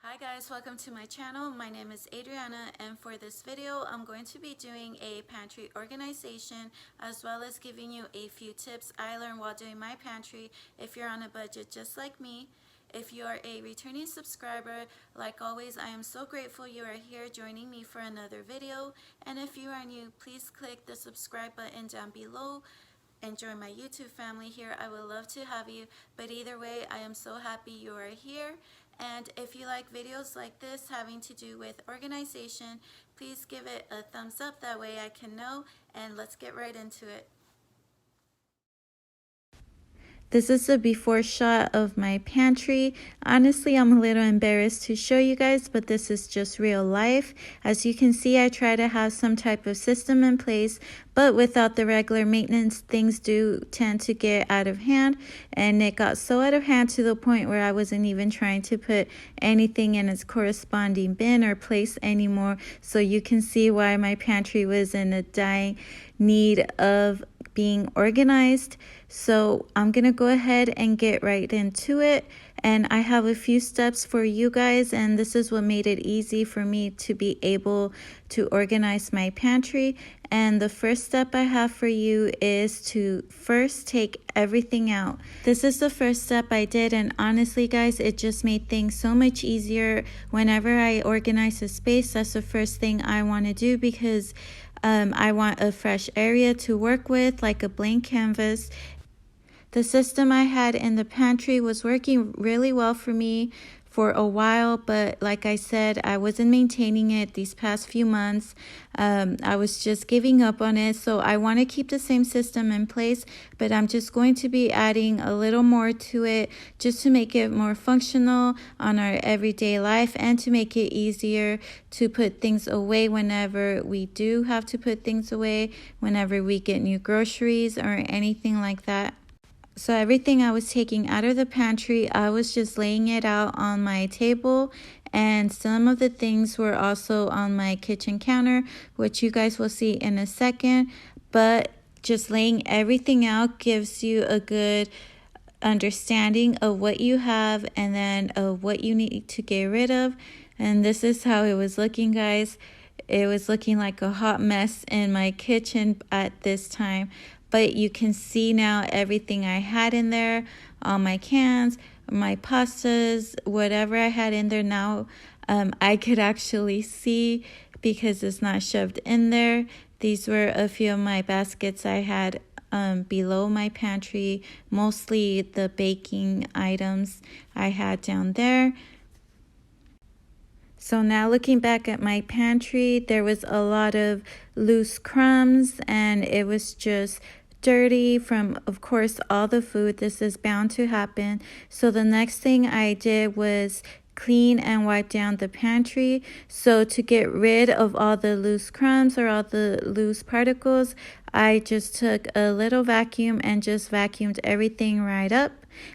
Hi guys, welcome to my channel. My name is Adriana, and for this video I'm going to be doing a pantry organization as well as giving you a few tips I learned while doing my pantry if you're on a budget just like me. If you are a returning subscriber, like always, I am so grateful you are here joining me for another video. And if you are new, please click the subscribe button down below and join my YouTube family here. I would love to have you, but either way, I am so happy you are here. And if you like videos like this having to do with organization, please give it a thumbs up, that way I can know, and let's get right into it. This is a before shot of my pantry. Honestly, I'm a little embarrassed to show you guys, but this is just real life. As you can see, I try to have some type of system in place, but without the regular maintenance, things do tend to get out of hand. And it got so out of hand to the point where I wasn't even trying to put anything in its corresponding bin or place anymore. So you can see why my pantry was in a dying need of being organized. So I'm gonna go ahead and get right into it, and I have a few steps for you guys, and this is what made it easy for me to be able to organize my pantry. And the first step I have for you is to first take everything out. This is the first step I did, and honestly guys, it just made things so much easier. Whenever I organize a space, that's the first thing I want to do, because I want a fresh area to work with, like a blank canvas. The system I had in the pantry was working really well for me for a while, but like I said, I wasn't maintaining it these past few months. I was just giving up on it, so I want to keep the same system in place, but I'm just going to be adding a little more to it just to make it more functional on our everyday life and to make it easier to put things away whenever we do have to put things away, whenever we get new groceries or anything like that. So everything I was taking out of the pantry, I was just laying it out on my table, and some of the things were also on my kitchen counter, which you guys will see in a second. But just laying everything out gives you a good understanding of what you have and then of what you need to get rid of. And this is how it was looking, guys. It was looking like a hot mess in my kitchen at this time. But you can see now everything I had in there, all my cans, my pastas, whatever I had in there now, I could actually see because it's not shoved in there. These were a few of my baskets I had below my pantry, mostly the baking items I had down there. So now looking back at my pantry, there was a lot of loose crumbs, and it was just dirty from, of course, all the food. This is bound to happen. So the next thing I did was clean and wipe down the pantry. So to get rid of all the loose crumbs or all the loose particles, I just took a little vacuum and just vacuumed everything right up.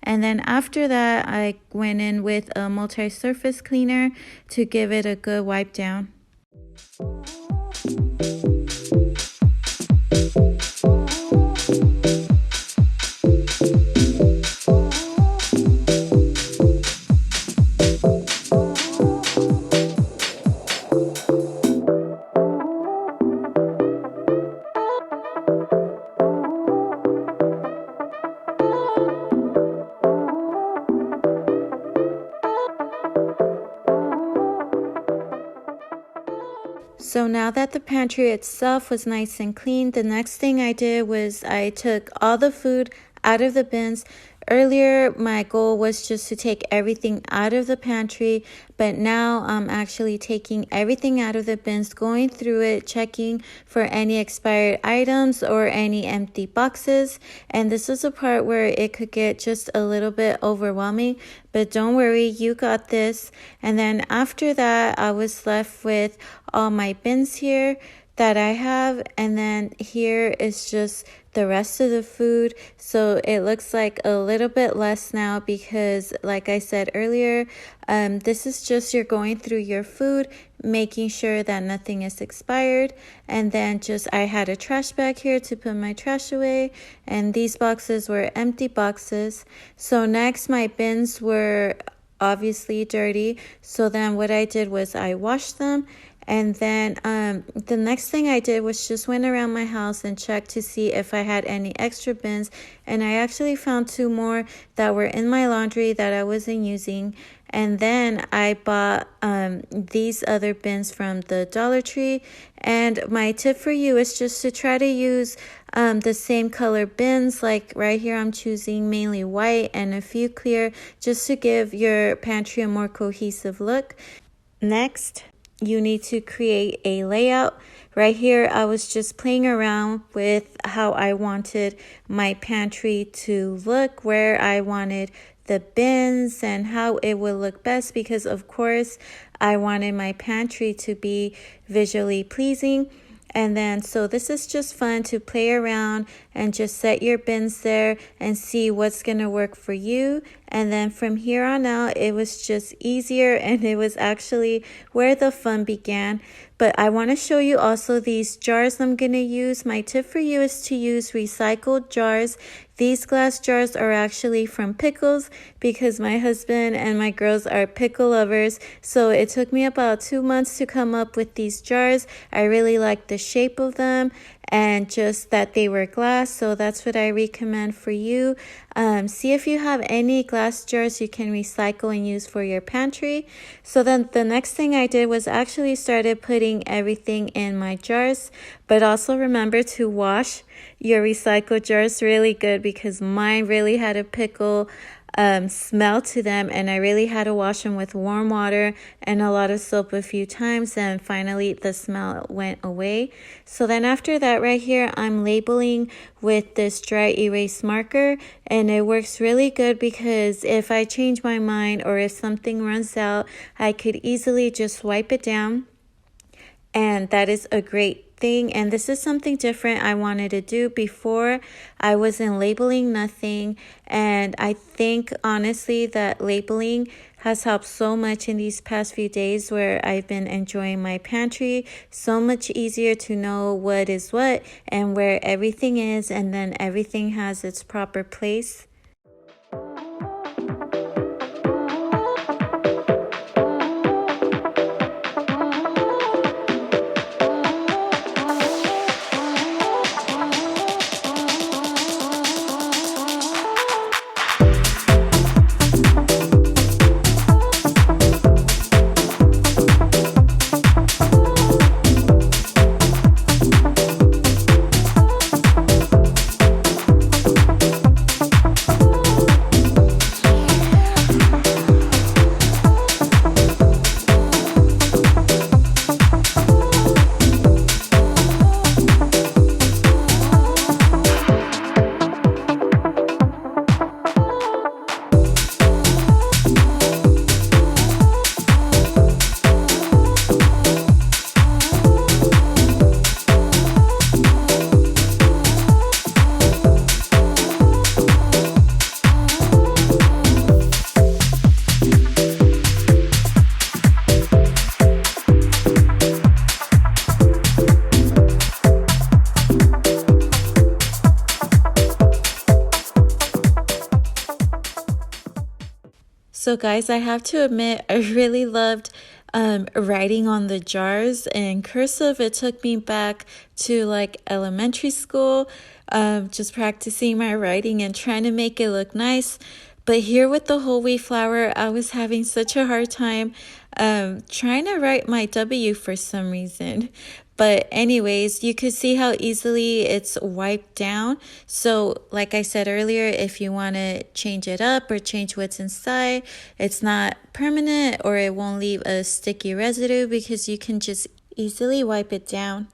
And then after that, I went in with a multi-surface cleaner to give it a good wipe down. So now that the pantry itself was nice and clean, the next thing I did was I took all the food out of the bins. Earlier, my goal was just to take everything out of the pantry, but now I'm actually taking everything out of the bins, going through it, checking for any expired items or any empty boxes. And this is a part where it could get just a little bit overwhelming, but don't worry, you got this. And then after that, I was left with all my bins here. that I have, and then here is just the rest of the food. So it looks like a little bit less now because, like I said earlier, this is just you're going through your food, making sure that nothing is expired. And then just I had a trash bag here to put my trash away, and these boxes were empty boxes. So next, my bins were obviously dirty, so then what I did was I washed them. And then the next thing I did was just went around my house and checked to see if I had any extra bins. And I actually found 2 more that were in my laundry that I wasn't using. And then I bought these other bins from the Dollar Tree. And my tip for you is just to try to use the same color bins. Like right here, I'm choosing mainly white and a few clear, just to give your pantry a more cohesive look. Next, you need to create a layout. Right here, I was just playing around with how I wanted my pantry to look, where I wanted the bins and how it would look best, because of course I wanted my pantry to be visually pleasing. And then, so this is just fun to play around and just set your bins there and see what's going to work for you. And then from here on out, it was just easier, and it was actually where the fun began. But I want to show you also these jars I'm going to use. My tip for you is to use recycled jars. These glass jars are actually from pickles because my husband and my girls are pickle lovers. So it took me about 2 months to come up with these jars. I really like the shape of them and just that they were glass. So that's what I recommend for you. See if you have any glass jars you can recycle and use for your pantry. So then the next thing I did was actually started putting everything in my jars, but also remember to wash your recycled jars really good, because mine really had a pickle smell to them, and I really had to wash them with warm water and a lot of soap a few times, and finally the smell went away. So then after that, right here, I'm labeling with this dry erase marker, and it works really good because if I change my mind or if something runs out, I could easily just wipe it down, and that is a great thing. And this is something different I wanted to do. Before, I wasn't labeling nothing, and I think honestly that labeling has helped so much in these past few days where I've been enjoying my pantry. So much easier to know what is what and where everything is, and then everything has its proper place. So guys, I have to admit, I really loved writing on the jars in cursive. It took me back to like elementary school, just practicing my writing and trying to make it look nice. But here with the whole wheat flour, I was having such a hard time trying to write my W for some reason. But anyways, you could see how easily it's wiped down. So like I said earlier, if you want to change it up or change what's inside, it's not permanent or it won't leave a sticky residue because you can just easily wipe it down.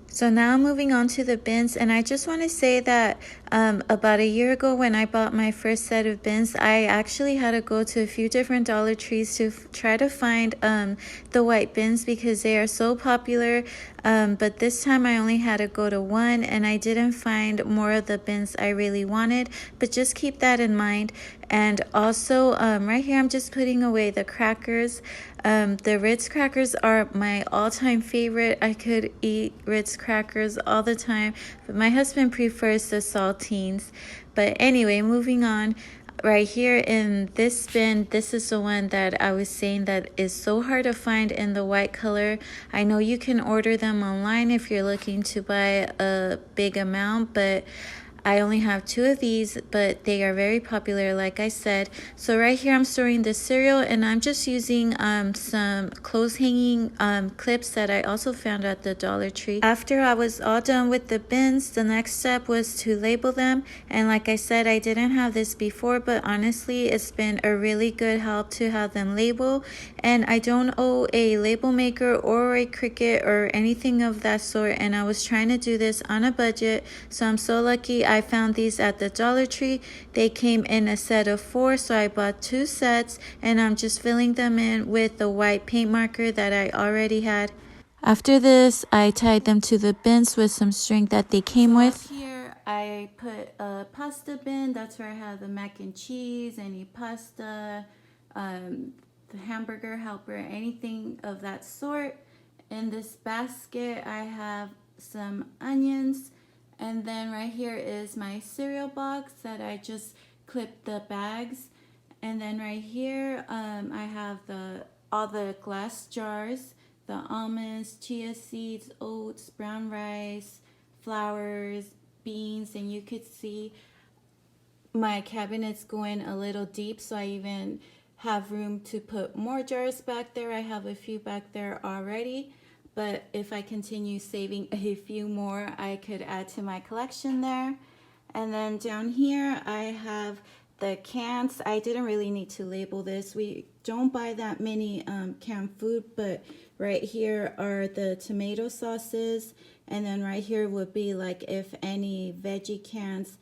So So now moving on to the bins, and I just want to say that about a year ago when I bought my first set of bins, I actually had to go to a few different Dollar Trees to try to find the white bins because they are so popular. But this time I only had to go to one, and I didn't find more of the bins I really wanted, but just keep that in mind. And also right here I'm just putting away the crackers. The Ritz crackers are my all-time favorite. I could eat Ritz crackers all the time, but my husband prefers the saltines. But anyway, moving on. Right here in this bin, this is the one that I was saying that is so hard to find in the white color. I know you can order them online if you're looking to buy a big amount, but I only have 2 of these, but they are very popular, like I said. So right here I'm storing the cereal, and I'm just using some clothes hanging clips that I also found at the Dollar Tree. After I was all done with the bins, the next step was to label them. And like I said, I didn't have this before, but honestly, it's been a really good help to have them label. And I don't owe a label maker or a Cricut or anything of that sort, and I was trying to do this on a budget, so I'm so lucky I found these at the Dollar Tree. They came in a set of 4, so I bought 2 sets, and I'm just filling them in with the white paint marker that I already had. After this, I tied them to the bins with some string that they came with. Here I put a pasta bin. That's where I have the mac and cheese, any pasta, the hamburger helper, anything of that sort. In this basket I have some onions, and then right here is my cereal box that I just clipped the bags. And then right here I have all the glass jars, the almonds, chia seeds, oats, brown rice, flours, beans, and you could see my cabinet's going a little deep, so I even have room to put more jars back there. I have a few back there already, but if I continue saving a few more, I could add to my collection there. And then down here I have the cans. I didn't really need to label this. We don't buy that many canned food, but right here are the tomato sauces, and then right here would be like if any veggie cans.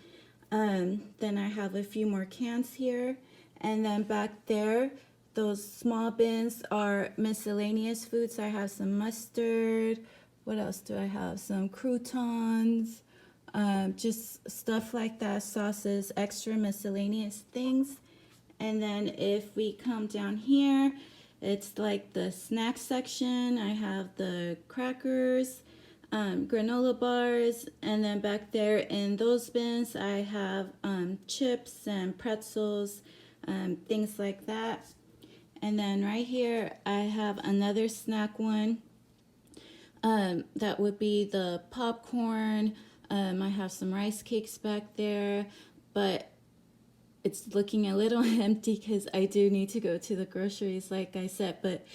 Then I have a few more cans here, and then back there those small bins are miscellaneous foods. I have some mustard. What else do I have? Some croutons, just stuff like that, sauces, extra miscellaneous things. And then if we come down here, it's like the snack section. I have the crackers, granola bars, and then back there in those bins I have chips and pretzels, things like that. And then right here I have another snack one. That would be the popcorn. I have some rice cakes back there, but it's looking a little empty because I do need to go to the groceries, like I said. But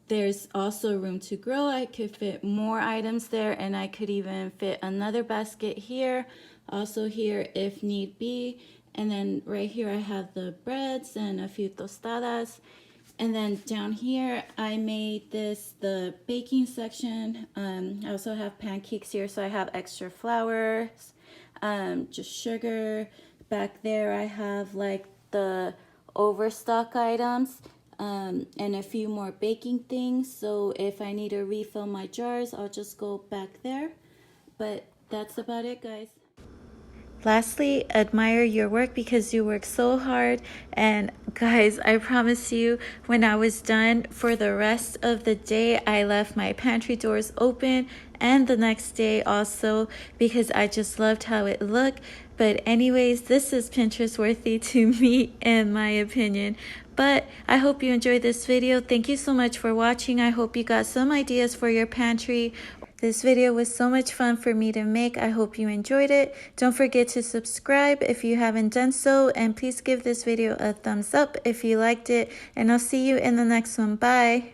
there's also room to grow. I could fit more items there, and I could even fit another basket here, also here if need be. And then right here I have the breads and a few tostadas. And then down here I made this the baking section. I also have pancakes here, so I have extra flours, just sugar. Back there I have like the overstock items, and a few more baking things, so if I need to refill my jars, I'll just go back there. But that's about it, guys. Lastly, admire your work because you work so hard. And guys, I promise you, when I was done for the rest of the day, I left my pantry doors open, and the next day also, because I just loved how it looked. But anyways, this is Pinterest worthy to me, in my opinion. But I hope you enjoyed this video. Thank you so much for watching. I hope you got some ideas for your pantry. This video was so much fun for me to make. I hope you enjoyed it. Don't forget to subscribe if you haven't done so, and please give this video a thumbs up if you liked it, and I'll see you in the next one. Bye.